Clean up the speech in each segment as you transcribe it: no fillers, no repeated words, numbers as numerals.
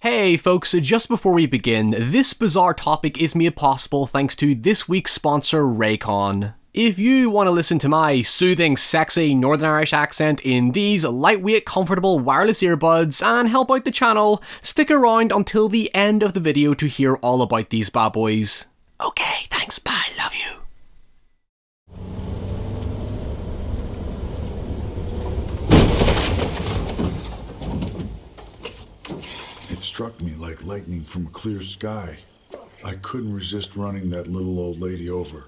Hey folks, just before we begin, this bizarre topic is made possible thanks to this week's sponsor, Raycon. If you want to listen to my soothing, sexy Northern Irish accent in these lightweight, comfortable wireless earbuds and help out the channel, stick around until the end of the video to hear all about these bad boys. Okay, thanks, bye, love you. It struck me like lightning from a clear sky. I couldn't resist running that little old lady over.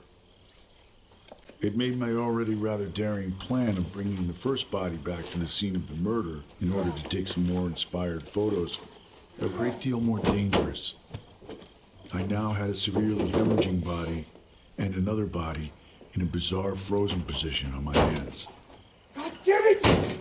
It made my already rather daring plan of bringing the first body back to the scene of the murder in order to take some more inspired photos a great deal more dangerous. I now had a severely hemorrhaging body and another body in a bizarre frozen position on my hands. God damn it!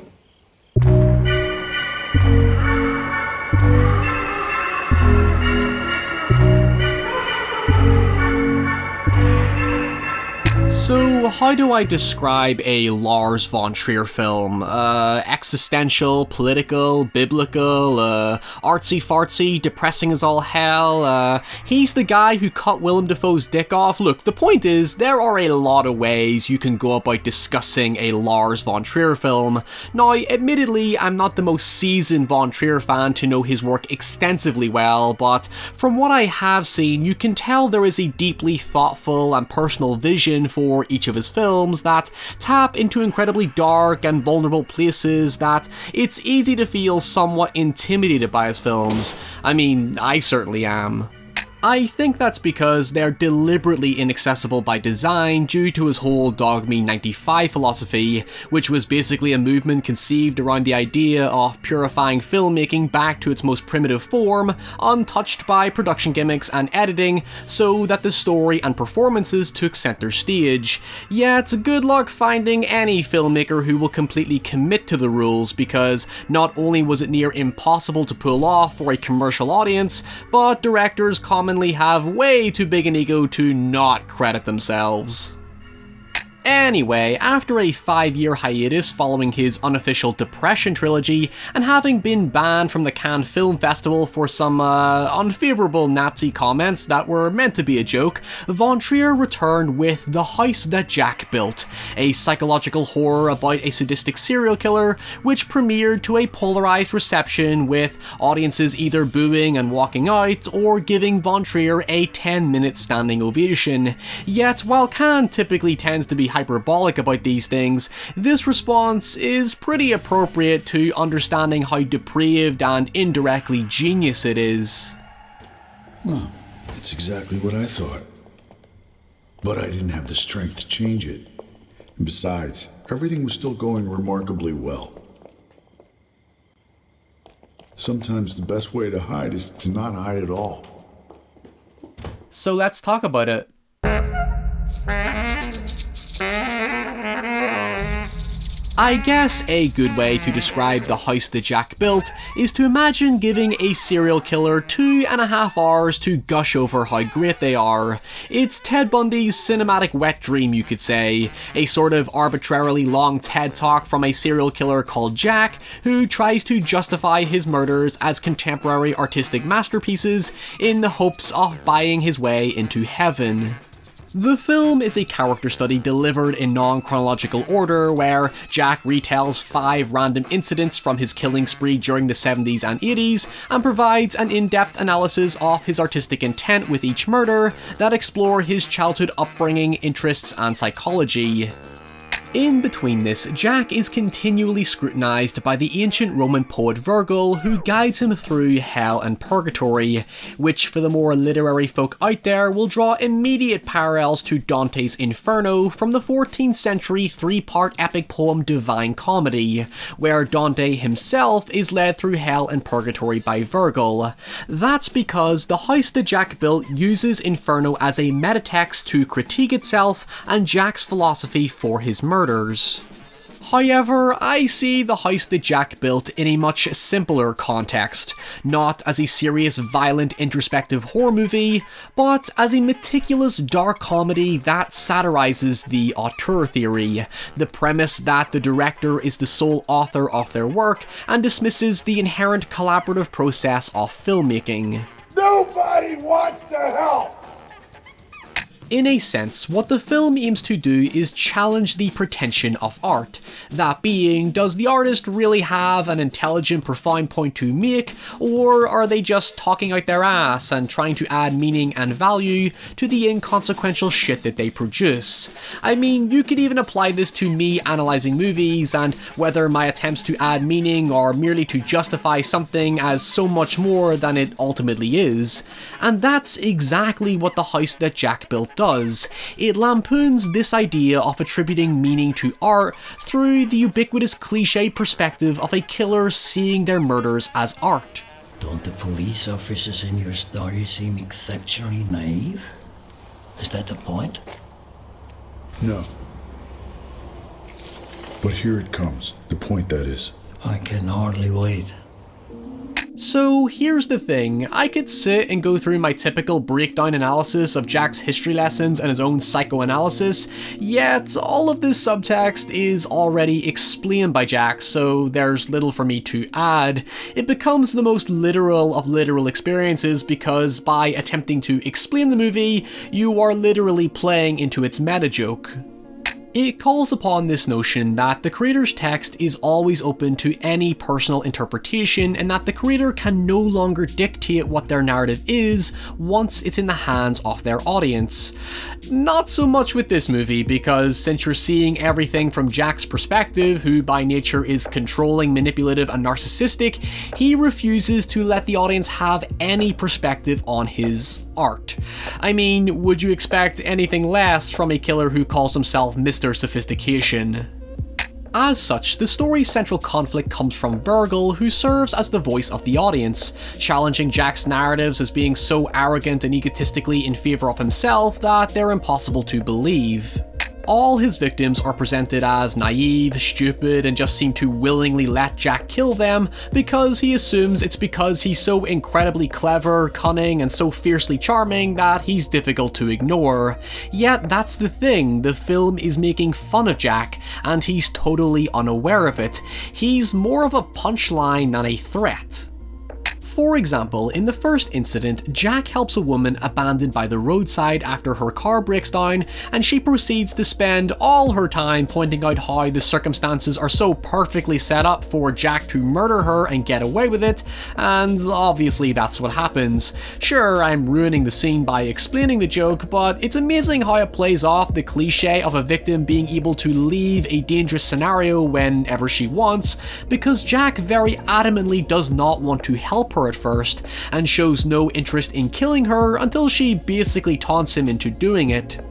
So, how do I describe a Lars von Trier film? Existential, political, biblical, artsy-fartsy, depressing as all hell, he's the guy who cut Willem Dafoe's dick off. Look, the point is, there are a lot of ways you can go about discussing a Lars von Trier film. Now, admittedly, I'm not the most seasoned von Trier fan to know his work extensively well, but from what I have seen, you can tell there is a deeply thoughtful and personal vision for each of his films that tap into incredibly dark and vulnerable places that it's easy to feel somewhat intimidated by his films. I mean, I certainly am. I think that's because they're deliberately inaccessible by design due to his whole Dog Me 95 philosophy, which was basically a movement conceived around the idea of purifying filmmaking back to its most primitive form, untouched by production gimmicks and editing, so that the story and performances took center stage. Yet, good luck finding any filmmaker who will completely commit to the rules, because not only was it near impossible to pull off for a commercial audience, but directors commonly have way too big an ego to not credit themselves. Anyway, after a 5-year hiatus following his unofficial Depression trilogy, and having been banned from the Cannes Film Festival for some unfavourable Nazi comments that were meant to be a joke, von Trier returned with The House That Jack Built, a psychological horror about a sadistic serial killer, which premiered to a polarised reception with audiences either booing and walking out, or giving von Trier a 10-minute standing ovation. Yet, while Cannes typically tends to be hyperbolic about these things, this response is pretty appropriate to understanding how depraved and indirectly genius it is. Well, that's exactly what I thought. But I didn't have the strength to change it. And besides, everything was still going remarkably well. Sometimes the best way to hide is to not hide at all. So let's talk about it. I guess a good way to describe The House That Jack Built is to imagine giving a serial killer 2.5 hours to gush over how great they are. It's Ted Bundy's cinematic wet dream, you could say, a sort of arbitrarily long TED talk from a serial killer called Jack, who tries to justify his murders as contemporary artistic masterpieces in the hopes of buying his way into heaven. The film is a character study delivered in non-chronological order, where Jack retells 5 random incidents from his killing spree during the 70s and 80s, and provides an in-depth analysis of his artistic intent with each murder that explore his childhood upbringing, interests, and psychology. In between this, Jack is continually scrutinised by the ancient Roman poet Virgil, who guides him through hell and purgatory, which for the more literary folk out there will draw immediate parallels to Dante's Inferno from the 14th century 3-part epic poem Divine Comedy, where Dante himself is led through hell and purgatory by Virgil. That's because The House That Jack Built uses Inferno as a metatext to critique itself and Jack's philosophy for his murders. However, I see the heist that Jack built in a much simpler context, not as a serious, violent, introspective horror movie, but as a meticulous dark comedy that satirizes the auteur theory, the premise that the director is the sole author of their work and dismisses the inherent collaborative process of filmmaking. Nobody wants to help! In a sense, what the film aims to do is challenge the pretension of art. That being, does the artist really have an intelligent, profound point to make, or are they just talking out their ass and trying to add meaning and value to the inconsequential shit that they produce? I mean, you could even apply this to me analysing movies and whether my attempts to add meaning are merely to justify something as so much more than it ultimately is. And that's exactly what the heist that Jack built does. It lampoons this idea of attributing meaning to art through the ubiquitous cliched perspective of a killer seeing their murders as art. Don't the police officers in your story seem exceptionally naive? Is that the point? No. But here it comes. The point, that is. I can hardly wait. So here's the thing, I could sit and go through my typical breakdown analysis of Jack's history lessons and his own psychoanalysis, yet all of this subtext is already explained by Jack, so there's little for me to add. It becomes the most literal of literal experiences because by attempting to explain the movie, you are literally playing into its meta joke. It calls upon this notion that the creator's text is always open to any personal interpretation and that the creator can no longer dictate what their narrative is once it's in the hands of their audience. Not so much with this movie, because since you're seeing everything from Jack's perspective, who by nature is controlling, manipulative, and narcissistic, he refuses to let the audience have any perspective on his art. I mean, would you expect anything less from a killer who calls himself Mr. Sophistication? As such, the story's central conflict comes from Virgil, who serves as the voice of the audience, challenging Jack's narratives as being so arrogant and egotistically in favour of himself that they're impossible to believe. All his victims are presented as naive, stupid, and just seem to willingly let Jack kill them because he assumes it's because he's so incredibly clever, cunning, and so fiercely charming that he's difficult to ignore. Yet that's the thing, the film is making fun of Jack, and he's totally unaware of it. He's more of a punchline than a threat. For example, in the first incident, Jack helps a woman abandoned by the roadside after her car breaks down, and she proceeds to spend all her time pointing out how the circumstances are so perfectly set up for Jack to murder her and get away with it, and obviously that's what happens. Sure, I'm ruining the scene by explaining the joke, but it's amazing how it plays off the cliche of a victim being able to leave a dangerous scenario whenever she wants, because Jack very adamantly does not want to help her at first, and shows no interest in killing her until she basically taunts him into doing it.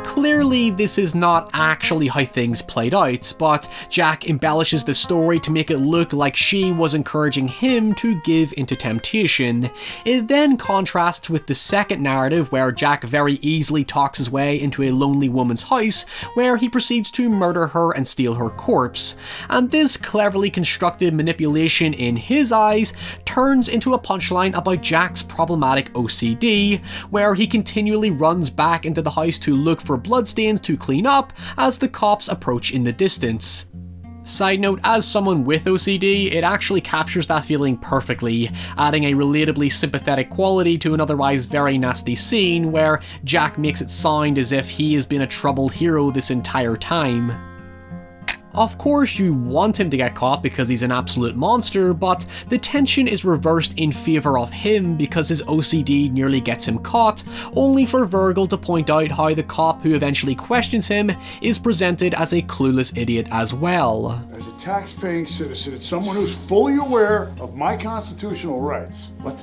Clearly, this is not actually how things played out, but Jack embellishes the story to make it look like she was encouraging him to give into temptation. It then contrasts with the second narrative where Jack very easily talks his way into a lonely woman's house, where he proceeds to murder her and steal her corpse. And this cleverly constructed manipulation in his eyes turns into a punchline about Jack's problematic OCD, where he continually runs back into the house to look for bloodstains to clean up as the cops approach in the distance. Side note, as someone with OCD, it actually captures that feeling perfectly, adding a relatably sympathetic quality to an otherwise very nasty scene where Jack makes it sound as if he has been a troubled hero this entire time. Of course, you want him to get caught because he's an absolute monster, but the tension is reversed in favour of him because his OCD nearly gets him caught, only for Virgil to point out how the cop who eventually questions him is presented as a clueless idiot as well. As a tax-paying citizen, it's someone who's fully aware of my constitutional rights. What?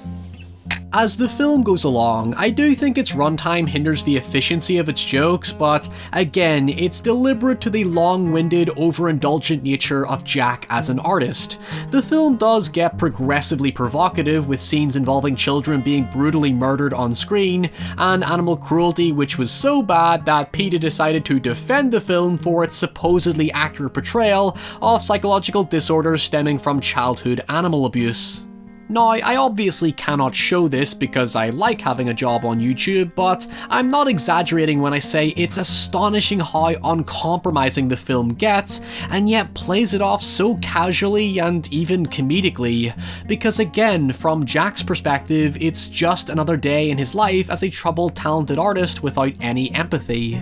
As the film goes along, I do think its runtime hinders the efficiency of its jokes, but again, it's deliberate to the long-winded, overindulgent nature of Jack as an artist. The film does get progressively provocative with scenes involving children being brutally murdered on screen, and animal cruelty which was so bad that PETA decided to defend the film for its supposedly accurate portrayal of psychological disorders stemming from childhood animal abuse. Now, I obviously cannot show this because I like having a job on YouTube, but I'm not exaggerating when I say it's astonishing how uncompromising the film gets, and yet plays it off so casually and even comedically, because again, from Jack's perspective, it's just another day in his life as a troubled, talented artist without any empathy.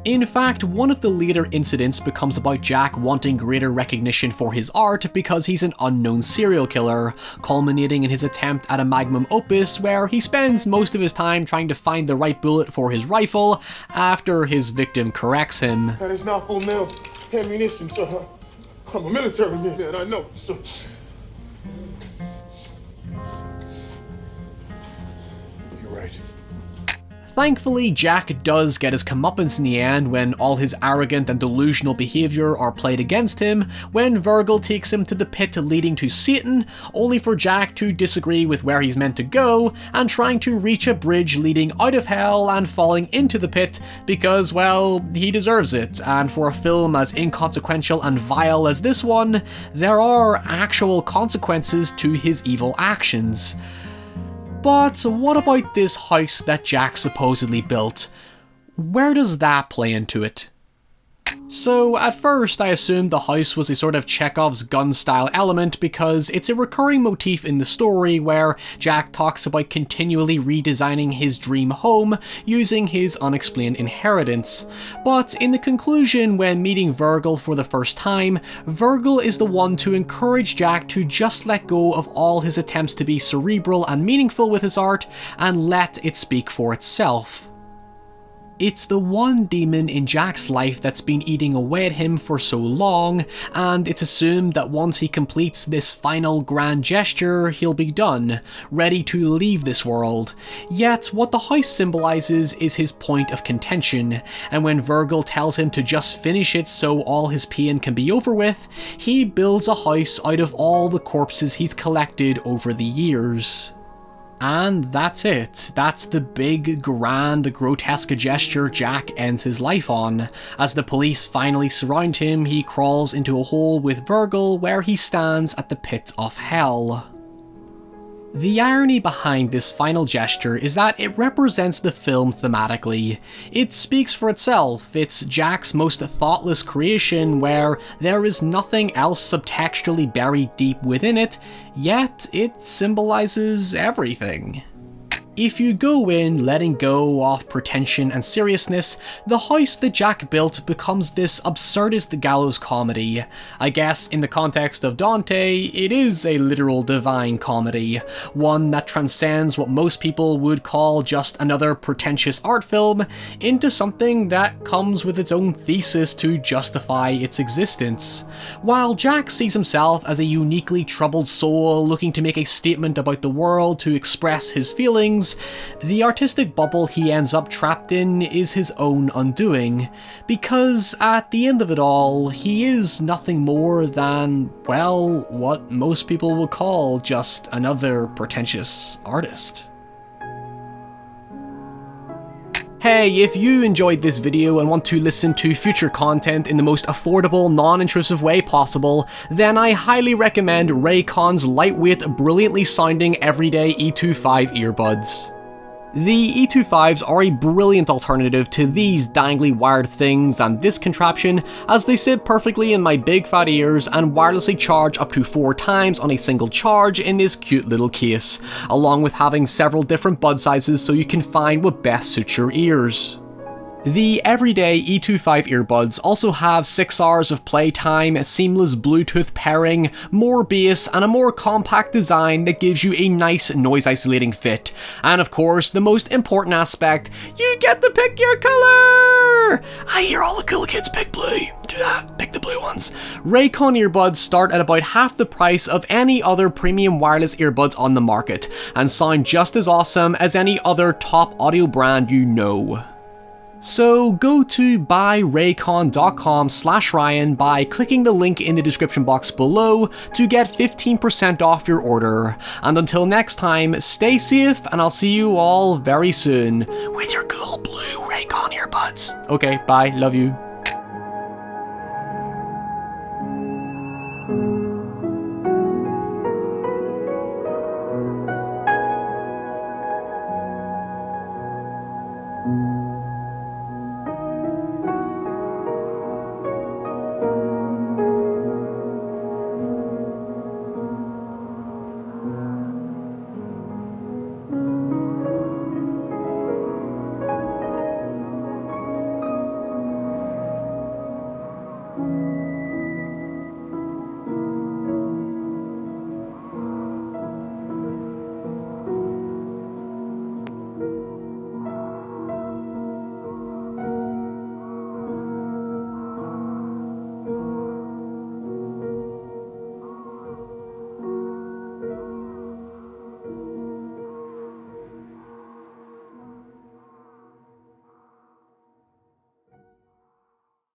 In fact, one of the later incidents becomes about Jack wanting greater recognition for his art because he's an unknown serial killer, culminating in his attempt at a magnum opus where he spends most of his time trying to find the right bullet for his rifle after his victim corrects him. That is not full metal ammunition, sir. I'm a military man, and I know, sir. You're right. Thankfully, Jack does get his comeuppance in the end when all his arrogant and delusional behaviour are played against him when Virgil takes him to the pit leading to Satan, only for Jack to disagree with where he's meant to go and trying to reach a bridge leading out of hell and falling into the pit because, well, he deserves it, and for a film as inconsequential and vile as this one, there are actual consequences to his evil actions. But what about this house that Jack supposedly built? Where does that play into it? So, at first I assumed the house was a sort of Chekhov's gun-style element because it's a recurring motif in the story where Jack talks about continually redesigning his dream home using his unexplained inheritance. But in the conclusion, when meeting Virgil for the first time, Virgil is the one to encourage Jack to just let go of all his attempts to be cerebral and meaningful with his art and let it speak for itself. It's the one demon in Jack's life that's been eating away at him for so long, and it's assumed that once he completes this final grand gesture, he'll be done, ready to leave this world. Yet, what the house symbolizes is his point of contention, and when Virgil tells him to just finish it so all his pain can be over with, he builds a house out of all the corpses he's collected over the years. And that's it. That's the big, grand, grotesque gesture Jack ends his life on. As the police finally surround him, he crawls into a hole with Virgil where he stands at the pit of hell. The irony behind this final gesture is that it represents the film thematically. It speaks for itself. It's Jack's most thoughtless creation where there is nothing else subtextually buried deep within it, yet it symbolizes everything. If you go in letting go of pretension and seriousness, the house that Jack built becomes this absurdist gallows comedy. I guess in the context of Dante, it is a literal divine comedy, one that transcends what most people would call just another pretentious art film into something that comes with its own thesis to justify its existence. While Jack sees himself as a uniquely troubled soul looking to make a statement about the world to express his feelings, the artistic bubble he ends up trapped in is his own undoing, because at the end of it all, he is nothing more than, well, what most people would call just another pretentious artist. Hey, if you enjoyed this video and want to listen to future content in the most affordable, non-intrusive way possible, then I highly recommend Raycon's lightweight, brilliantly sounding everyday E25 earbuds. The E25s are a brilliant alternative to these dangly wired things and this contraption, as they sit perfectly in my big fat ears and wirelessly charge up to 4 times on a single charge in this cute little case, along with having several different bud sizes so you can find what best suits your ears. The everyday E25 earbuds also have 6 hours of playtime, seamless Bluetooth pairing, more bass, and a more compact design that gives you a nice noise isolating fit. And of course, the most important aspect, you get to pick your color! sure. I hear all the cool kids pick blue. Do that. Pick the blue ones. Raycon earbuds start at about half the price of any other premium wireless earbuds on the market and sound just as awesome as any other top audio brand you know. So go to buyraycon.com/Ryan by clicking the link in the description box below to get 15% off your order. And until next time, stay safe and I'll see you all very soon with your cool blue Raycon earbuds. Okay, bye, love you.